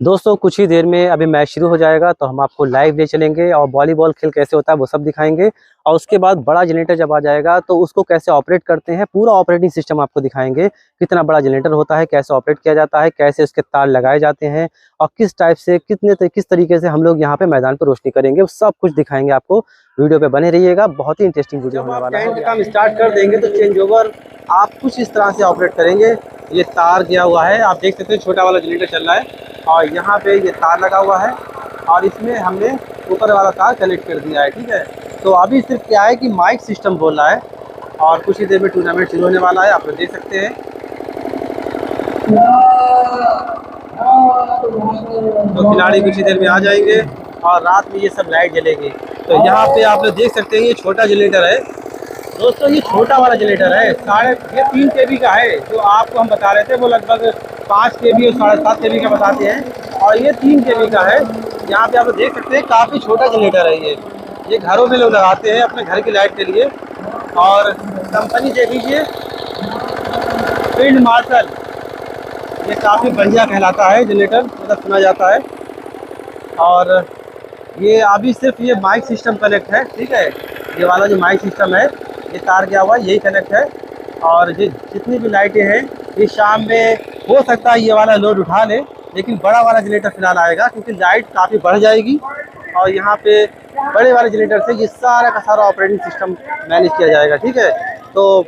दोस्तों कुछ ही देर में अभी मैच शुरू हो जाएगा तो हम आपको लाइव ले चलेंगे और वॉलीबॉल खेल कैसे होता है वो सब दिखाएंगे। और उसके बाद बड़ा जनरेटर जब आ जाएगा तो उसको कैसे ऑपरेट करते हैं, पूरा ऑपरेटिंग सिस्टम आपको दिखाएंगे। कितना बड़ा जनरेटर होता है, कैसे ऑपरेट किया जाता है, कैसे उसके तार लगाए जाते हैं और किस टाइप से किस तरीके से हम लोग यहाँ पे मैदान पर रोशनी करेंगे, वो सब कुछ दिखाएंगे आपको। वीडियो पे बने रहिएगा, बहुत ही इंटरेस्टिंग वीडियो होने वाला है। काम स्टार्ट कर देंगे तो चेंज ओवर आप कुछ इस तरह से ऑपरेट करेंगे। ये तार गया हुआ है, आप देख सकते हैं छोटा वाला जनरेटर चल रहा है और यहाँ पे ये तार लगा हुआ है और इसमें हमने ऊपर वाला तार कनेक्ट कर दिया है। ठीक है, तो अभी सिर्फ क्या है कि माइक सिस्टम बोल रहा है और कुछ ही देर में टूर्नामेंट शुरू होने वाला है, आप लोग देख सकते हैं। तो खिलाड़ी कुछ ही देर में आ जाएंगे और रात में ये सब लाइट जलेगी। तो यहाँ पे आप लोग देख सकते हैं ये छोटा जनरेटर है दोस्तों, ये छोटा वाला जनरेटर है, 3.5 kV का है। जो आपको हम बता रहे थे वो लगभग 5 kV और 7.5 kV का बताते हैं और ये 3 kV का है। यहाँ पे आप देख सकते हैं काफ़ी छोटा जनरेटर है ये घरों में लोग लगाते हैं अपने घर की लाइट के लिए। और कंपनी देख लीजिए फील्ड मार्शल, ये काफ़ी बढ़िया कहलाता है जनरेटर, मतलब सुना जाता है। और ये अभी सिर्फ ये माइक सिस्टम कनेक्ट है। ठीक है, ये वाला जो माइक सिस्टम है ये तार गया हुआ यही कनेक्ट है। और ये जितनी भी लाइटें हैं ये शाम में हो सकता है ये वाला लोड उठा ले, लेकिन बड़ा वाला जनरेटर फिलहाल आएगा क्योंकि लाइट काफ़ी बढ़ जाएगी और यहाँ पे बड़े वाले जनरेटर से ये सारा का सारा ऑपरेटिंग सिस्टम मैनेज किया जाएगा। ठीक है, तो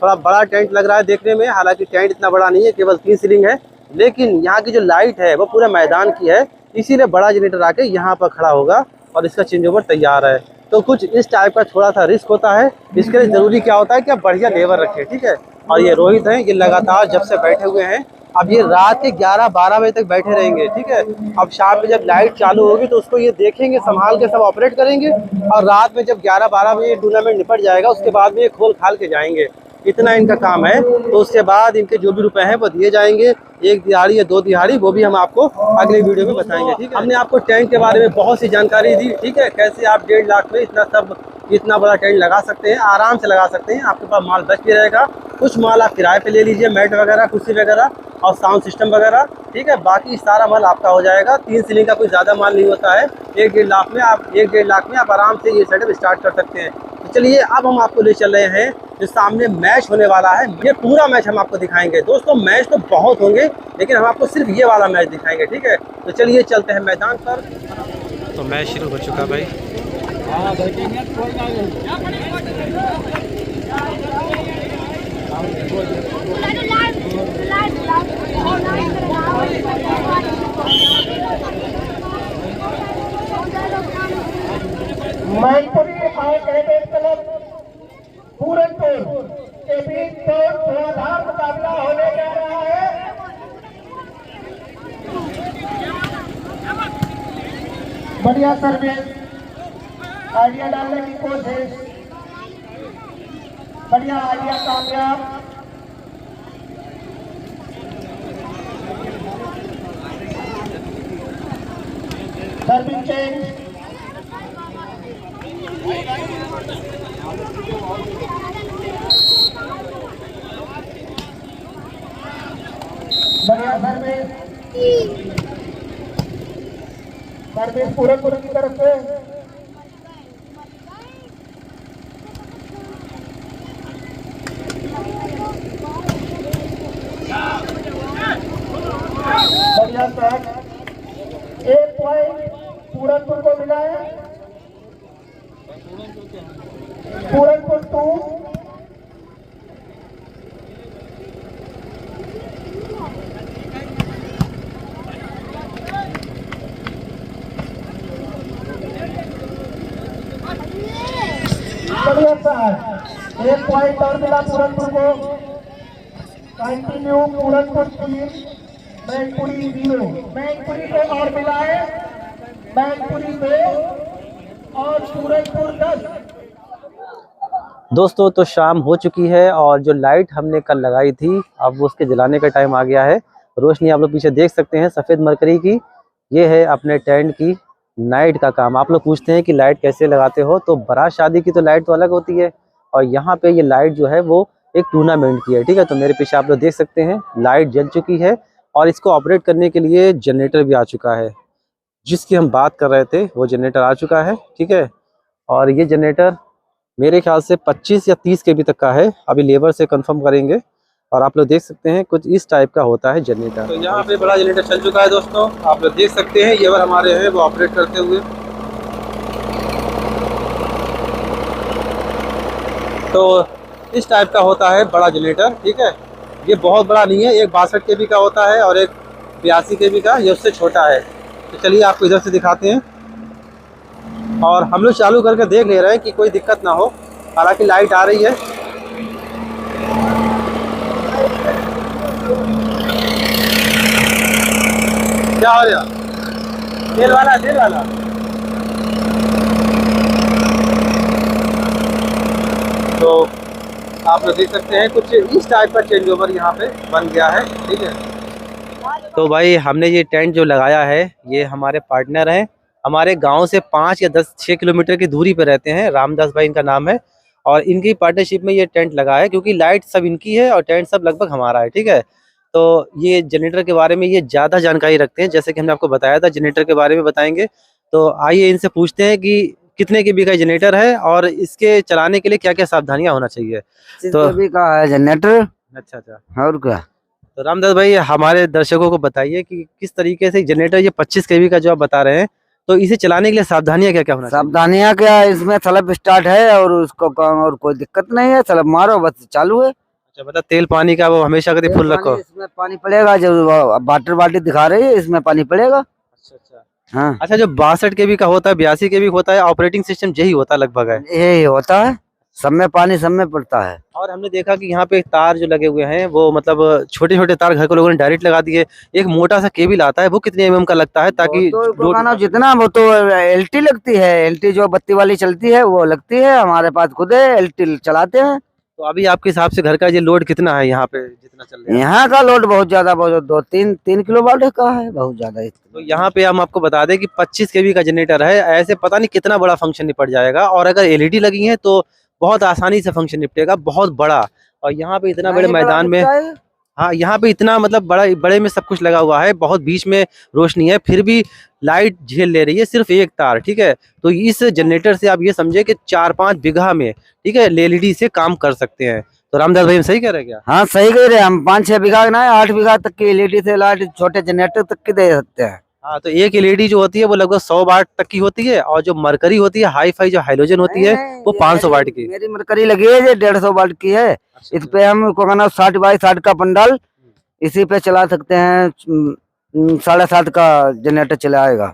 थोड़ा बड़ा टेंट लग रहा है देखने में, हालांकि टेंट इतना बड़ा नहीं है, केवल 3 सीलिंग है, लेकिन यहाँ की जो लाइट है वो पूरे मैदान की है, इसीलिए बड़ा जनरेटर आके यहाँ पर खड़ा होगा और इसका चेंज ओवर तैयार है। तो कुछ इस टाइप का थोड़ा सा रिस्क होता है, इसके लिए ज़रूरी क्या होता है कि आप बढ़िया लेबर रखें। ठीक है, और ये रोहित हैं, ये लगातार जब से बैठे हुए हैं, अब ये रात के 11-12 बजे तक बैठे रहेंगे। ठीक है, अब शाम में जब लाइट चालू होगी तो उसको ये देखेंगे, संभाल के सब ऑपरेट करेंगे और रात में जब 11-12 बजे टूर्नामेंट निपट जाएगा उसके बाद में ये खोल खाल के जाएंगे। इतना इनका काम है। तो उसके बाद इनके जो भी रुपए हैं वो दिए जाएंगे, 1 दिहाड़ी या 2 दिहाड़ी, वो भी हम आपको अगले वीडियो में बताएंगे। ठीक है, हमने आपको टेंट के बारे में बहुत सी जानकारी दी। ठीक है, कैसे आप 1.5 लाख में इतना बड़ा टेंट लगा सकते हैं, आराम से लगा सकते हैं, आपके पास माल बच भी रहेगा। कुछ माल आप किराए पे ले लीजिए, मैट वगैरह, कुर्सी वगैरह और साउंड सिस्टम वगैरह। ठीक है, बाकी सारा माल आपका हो जाएगा। 3 सीलिंग का कोई ज़्यादा माल नहीं होता है। 1-1.5 लाख में आप आराम से ये सेटअप स्टार्ट कर सकते हैं। तो चलिए अब हम आपको ले चल रहे हैं जो सामने मैच होने वाला है, ये पूरा मैच हम आपको दिखाएंगे। दोस्तों मैच तो बहुत होंगे लेकिन हम आपको सिर्फ ये वाला मैच दिखाएंगे। ठीक है, तो चलिए चलते हैं मैदान पर। तो मैच शुरू हो चुका भाई। मैनपुरी और कैडेट क्लब पूरनपुर के बीच धुआंधार मुकाबला होने जा रहा है। बढ़िया सर्विस, आइडिया डालने की कोशिश, बढ़िया आइडिया कामयाब। सर्विस चेंज, बढ़िया सर्विस पूरनपुर की तरफ से। बढ़िया शॉट, 1 पॉइंट पूरनपुर को मिला है। पूरनपुर 2, बढ़िया शॉट, 1 पॉइंट और मिला पूरनपुर को। कंटिन्यू पूरनपुर 3, मैनपुरी 0। मैनपुरी को और मिला है, मैनपुरी 2 और पूरनपुर 10। दोस्तों तो शाम हो चुकी है और जो लाइट हमने कल लगाई थी अब उसके जलाने का टाइम आ गया है। रोशनी आप लोग पीछे देख सकते हैं सफ़ेद मरकरी की, ये है अपने टेंट की नाइट का काम। आप लोग पूछते हैं कि लाइट कैसे लगाते हो, तो बारात शादी की तो लाइट तो अलग होती है और यहाँ पे ये लाइट जो है वो एक टूर्नामेंट की है। ठीक है, तो मेरे पीछे आप लोग देख सकते हैं लाइट जल चुकी है और इसको ऑपरेट करने के लिए जनरेटर भी आ चुका है, जिसकी हम बात कर रहे थे वो जनरेटर आ चुका है, ठीक है। और ये जनरेटर मेरे ख्याल से 25 या 30 kV तक का है, अभी लेबर से कंफर्म करेंगे। और आप लोग देख सकते हैं कुछ इस टाइप का होता है जनरेटर। तो यहाँ पे बड़ा जनरेटर चल चुका है दोस्तों, आप लोग देख सकते हैं ये हमारे हैं वो ऑपरेट करते हुए। तो इस टाइप का होता है बड़ा जनरेटर, ठीक है। ये बहुत बड़ा नहीं है, एक 62 kV का होता है और एक 82 kV का, ये उससे छोटा है। तो चलिए आपको इधर से दिखाते हैं। और हम लोग चालू करके देख ले रहे हैं कि कोई दिक्कत ना हो, हालांकि लाइट आ रही है। क्या हो रहा? तेल वाला, तेल वाला। तो आप लोग देख सकते हैं कुछ इस टाइप का चेंज ओवर यहाँ पे बन गया है, ठीक है। तो भाई हमने ये टेंट जो लगाया है, ये हमारे पार्टनर हैं, हमारे गांव से 5 या 6 किलोमीटर की दूरी पे रहते हैं। रामदास भाई इनका नाम है, और इनकी पार्टनरशिप में ये टेंट लगा है, क्योंकि लाइट सब इनकी है और टेंट सब लगभग हमारा है, ठीक है। तो ये जनरेटर के बारे में ये ज़्यादा जानकारी रखते हैं, जैसे कि हमने आपको बताया था जनरेटर के बारे में बताएंगे। तो आइए इनसे पूछते हैं कि कितने केबी का जनरेटर है और इसके चलाने के लिए क्या क्या सावधानियां होना चाहिए। तो केबी का है जनरेटर। अच्छा अच्छा, और क्या? तो रामदास भाई हमारे दर्शकों को बताइए कि किस तरीके से जनरेटर ये 25 केबी का जो आप बता रहे हैं, तो इसे चलाने के लिए सावधानियां क्या क्या होना चाहिए? सावधानियां क्या, इसमें स्लैब स्टार्ट है और उसको और कोई दिक्कत नहीं है, स्लैब मारो बस चालू है। अच्छा, मतलब तेल पानी का वो हमेशा कभी फुल रखो। इसमें पानी पड़ेगा, जो वाटर बाल्टी दिखा रही है इसमें पानी पड़ेगा। अच्छा अच्छा, हाँ, अच्छा जो 62 केबी का होता है, 82 केबी होता है, ऑपरेटिंग सिस्टम यही होता है लगभग है। यही होता है, सब में पानी सब में पड़ता है। और हमने देखा कि यहाँ पे तार जो लगे हुए हैं वो मतलब छोटे छोटे तार घर को लोगों ने डायरेक्ट लगा दिए। एक मोटा सा केबल आता है, वो कितने एमएम का लगता है? ताकि तो जितना वो तो एलटी लगती है, एलटी जो बत्ती वाली चलती है वो लगती है, हमारे पास खुद है, एलटी चलाते हैं। तो अभी आपके हिसाब से घर का ये लोड कितना है यहाँ पे जितना चल रहा है? यहाँ का लोड बहुत ज्यादा, बहुत 2-3 किलोवाट का है, बहुत ज्यादा। तो यहाँ पे हम आपको बता दें कि 25 केबी का जनरेटर है, ऐसे पता नहीं कितना बड़ा फंक्शन निपट जाएगा। और अगर एलईडी लगी है तो बहुत आसानी से फंक्शन निपटेगा, बहुत बड़ा। और यहाँ पे इतना बड़े मैदान में, हाँ यहाँ पे इतना मतलब बड़े में सब कुछ लगा हुआ है, बहुत बीच में रोशनी है, फिर भी लाइट झेल ले रही है सिर्फ एक तार, ठीक है। तो इस जनरेटर से आप ये समझे कि 4-5 बीघा में, ठीक है, एलईडी से काम कर सकते हैं। तो रामदास भाई हम सही कह रहे हैं क्या? हाँ सही कह रहे हैं, हम 5-6 बीघा ना 8 बीघा तक की एलईडी से लाइट छोटे जनरेटर तक की दे सकते हैं। हाँ, तो एक एलईडी जो होती है वो लगभग 100 वाट तक की होती है, और जो मरकरी होती है, हाई फाई जो हाइलोजन होती है, वो 500 वाट की। मेरी मरकरी लगी है, ये 150 वाट की है। इस पे हम को कहना 60 बाई 60 का पंडाल, इसी पे चला सकते हैं। 7.5 का जनरेटर चलाएगा।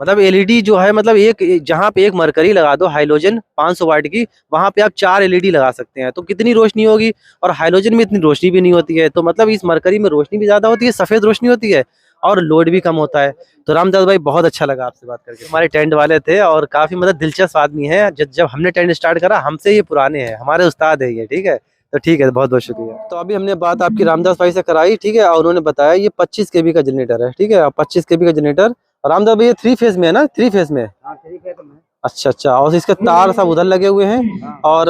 मतलब एलईडी जो है, मतलब एक जहाँ पे एक मरकरी लगा दो हाइलोजन 500 वाट की, वहां पे आप 4 एलईडी लगा सकते हैं। तो कितनी रोशनी होगी, और हाइलोजन में इतनी रोशनी भी नहीं होती है, तो मतलब इस मरकरी में रोशनी भी ज्यादा होती है, सफेद रोशनी होती है, और लोड भी कम होता है। तो रामदास भाई बहुत अच्छा लगा आपसे बात करके, हमारे टेंट वाले थे और काफी मतलब दिलचस्प आदमी है। जब हमने टेंट स्टार्ट करा, हमसे ये पुराने हैं, हमारे उस्ताद है ये, ठीक है। तो ठीक है, बहुत बहुत शुक्रिया। तो अभी हमने बात आपकी रामदास भाई से कराई, ठीक है, और उन्होंने बताया ये 25 केबी का जनरेटर है, ठीक है। 25 केबी का जनरेटर, रामदास भाई ये 3 फेज में है ना? 3 फेज में। हाँ, 3 फेज में। अच्छा अच्छा, और इसके तार सब उधर लगे हुए हैं, और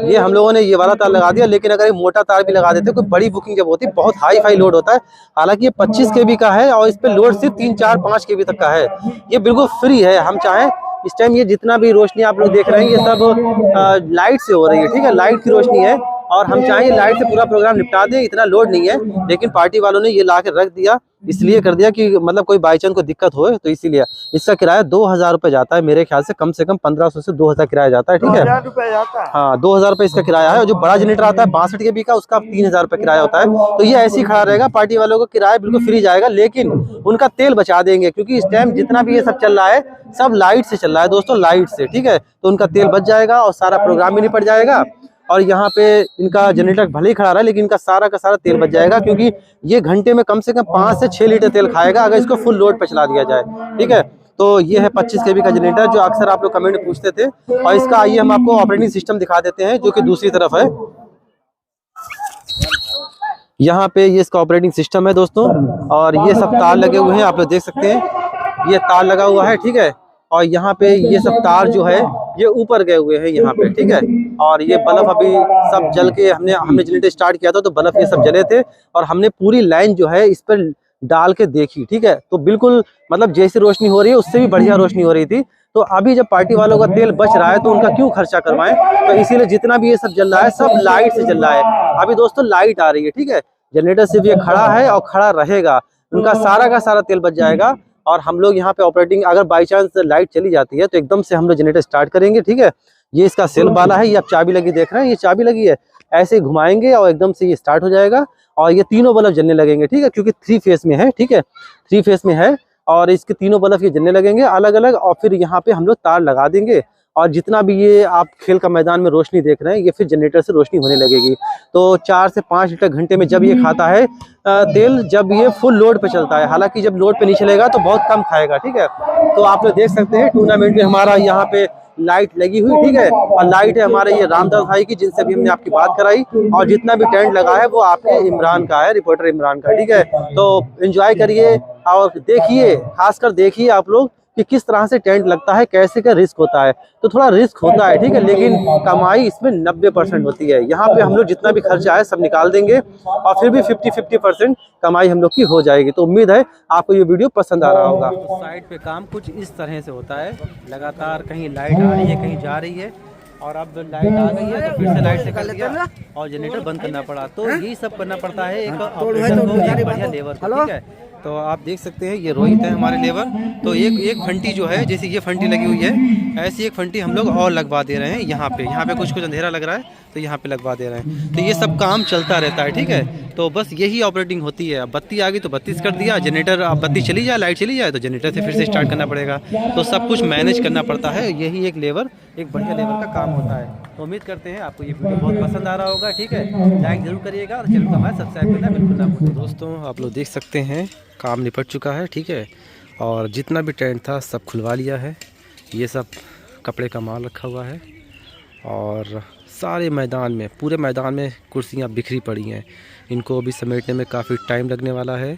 ये हम लोगों ने ये वाला तार लगा दिया, लेकिन अगर ये मोटा तार भी लगा देते, कोई बड़ी बुकिंग जब होती है, बहुत हाई फाई लोड होता है। हालांकि ये 25 केबी का है और इस पे लोड सिर्फ 3-4-5 केबी तक का है। ये बिल्कुल फ्री है। हम चाहें इस टाइम ये जितना भी रोशनी आप लोग देख रहे हैं, ये सब लाइट से हो रही है, ठीक है, लाइट की रोशनी है। और हम चाहें लाइट से पूरा प्रोग्राम निपटा दें, इतना लोड नहीं है, लेकिन पार्टी वालों ने ये ला के रख दिया, इसलिए कर दिया कि मतलब कोई बाई चांस को दिक्कत हो, तो इसीलिए। इसका किराया 2000 रुपये जाता है, मेरे ख्याल से कम 1500 से 2000 किराया जाता है, ठीक है। 2000 रुपये जाता है। हाँ, 2000 रुपये इसका किराया है। और जो बड़ा जनरेटर आता है 62 केबी का, उसका 3000 रुपये किराया होता है। तो ये ऐसे ही खड़ा रहेगा, पार्टी वालों को किराया बिल्कुल फ्री जाएगा, लेकिन उनका तेल बचा देंगे, क्योंकि इस टाइम जितना भी ये सब चल रहा है, सब लाइट से चल रहा है दोस्तों, लाइट से, ठीक है। तो उनका तेल बच जाएगा और सारा प्रोग्राम भी निपट जाएगा। और यहाँ पे इनका जनरेटर भले ही खड़ा रहा है, लेकिन इनका सारा का सारा तेल बच जाएगा, क्योंकि ये घंटे में कम से कम 5 से 6 लीटर तेल खाएगा, अगर इसको फुल लोड पे चला दिया जाए, ठीक है। तो ये है 25 केबी का जनरेटर, जो अक्सर आप लोग कमेंट में पूछते थे। और इसका आइए हम आपको ऑपरेटिंग सिस्टम दिखा देते हैं, जो कि दूसरी तरफ है। यहाँ पे ये इसका ऑपरेटिंग सिस्टम है दोस्तों, और ये सब तार लगे हुए हैं, आप लोग देख सकते हैं, ये तार लगा हुआ है, ठीक है। और यहाँ पे ये सब तार जो है ये ऊपर गए हुए हैं यहाँ पे, ठीक है। और ये बल्ब अभी सब जल के हमने जनरेटर स्टार्ट किया था तो बल्ब ये सब जले थे और हमने पूरी लाइन जो है इस पर डाल के देखी, ठीक है। तो बिल्कुल मतलब जैसी रोशनी हो रही है उससे भी बढ़िया रोशनी हो रही थी। तो अभी जब पार्टी वालों का तेल बच रहा है तो उनका क्यों खर्चा करवाएं, तो इसीलिए जितना भी ये सब जल रहा है सब लाइट से जल रहा है। अभी दोस्तों लाइट आ रही है, ठीक है। जनरेटर सिर्फ ये खड़ा है और खड़ा रहेगा, उनका सारा का सारा तेल बच जाएगा। और हम लोग यहाँ पे ऑपरेटिंग, अगर बाई चांस लाइट चली जाती है तो एकदम से हम लोग जनरेटर स्टार्ट करेंगे, ठीक है। ये इसका सेल वाला है, ये आप चाबी लगी देख रहे हैं, ये चाबी लगी है, ऐसे ही घुमाएंगे और एकदम से ये स्टार्ट हो जाएगा और ये तीनों बल्ब जलने लगेंगे, ठीक है। क्योंकि 3 फेस में है, ठीक है, 3 फेस में है और इसके तीनों बल्ब ये जलने लगेंगे अलग अलग। और फिर यहाँ पे हम लोग तार लगा देंगे और जितना भी ये आप खेल का मैदान में रोशनी देख रहे हैं ये फिर जनरेटर से रोशनी होने लगेगी। तो 4 से 5 लीटर घंटे में जब ये खाता है तेल, जब ये फुल लोड पे चलता है। हालांकि जब लोड पे नहीं चलेगा तो बहुत कम खाएगा, ठीक है। तो आप लोग देख सकते हैं टूर्नामेंट में हमारा यहाँ पे लाइट लगी हुई, ठीक है। और लाइट है हमारे ये रामदास भाई की, जिनसे भी हमने आपकी बात कराई। और जितना भी टेंट लगा है वो आपके इमरान का है, रिपोर्टर इमरान का, ठीक है। तो एंजॉय करिए और देखिए, खासकर देखिए आप लोग कि किस तरह से टेंट लगता है, कैसे का रिस्क होता है। तो थोड़ा रिस्क होता है, ठीक है, लेकिन कमाई इसमें 90% होती है। यहाँ पे हम लोग जितना भी खर्चा है सब निकाल देंगे और फिर भी 50% कमाई हम लोग की हो जाएगी। तो उम्मीद है आपको ये वीडियो पसंद आ रहा होगा। तो साइड पे काम कुछ इस तरह से होता है, लगातार कहीं लाइट आ रही है, कहीं जा रही है। और अब लाइट आ गई है तो फिर से लाइट से कर दिया और जनरेटर बंद करना पड़ा। तो यही सब करना पड़ता है एक ऑपरेटर को, एक बढ़िया लेबर को, ठीक है। तो आप देख सकते हैं ये रोहित है हमारे लेबर। तो एक फंटी जो है, जैसे ये फंटी लगी हुई है, ऐसी एक फंटी हम लोग और लगवा दे रहे हैं यहाँ पे कुछ अंधेरा लग रहा है तो यहाँ पे लगवा दे रहे हैं। तो ये सब काम चलता रहता है, ठीक है। तो बस यही ऑपरेटिंग होती है। अब बत्ती आ गई तो 32 कर दिया, जनरेटर अब बत्ती चली जाए, लाइट चली जाए तो जनरेटर से फिर से स्टार्ट करना पड़ेगा। तो सब कुछ मैनेज करना पड़ता है, यही एक बढ़िया लेबर का काम होता है। तो उम्मीद करते हैं आपको ये वीडियो बहुत पसंद आ रहा होगा, ठीक है। लाइक जरूर करिएगा और चैनल को हमारा सब्सक्राइब करना बिल्कुल ना भूलें। दोस्तों आप लोग देख सकते हैं काम निपट चुका है, ठीक है। और जितना भी टेंट था सब खुलवा लिया है, ये सब कपड़े का माल रखा हुआ है और सारे मैदान में, पूरे मैदान में कुर्सियाँ बिखरी पड़ी हैं। इनको भी समेटने में काफ़ी टाइम लगने वाला है।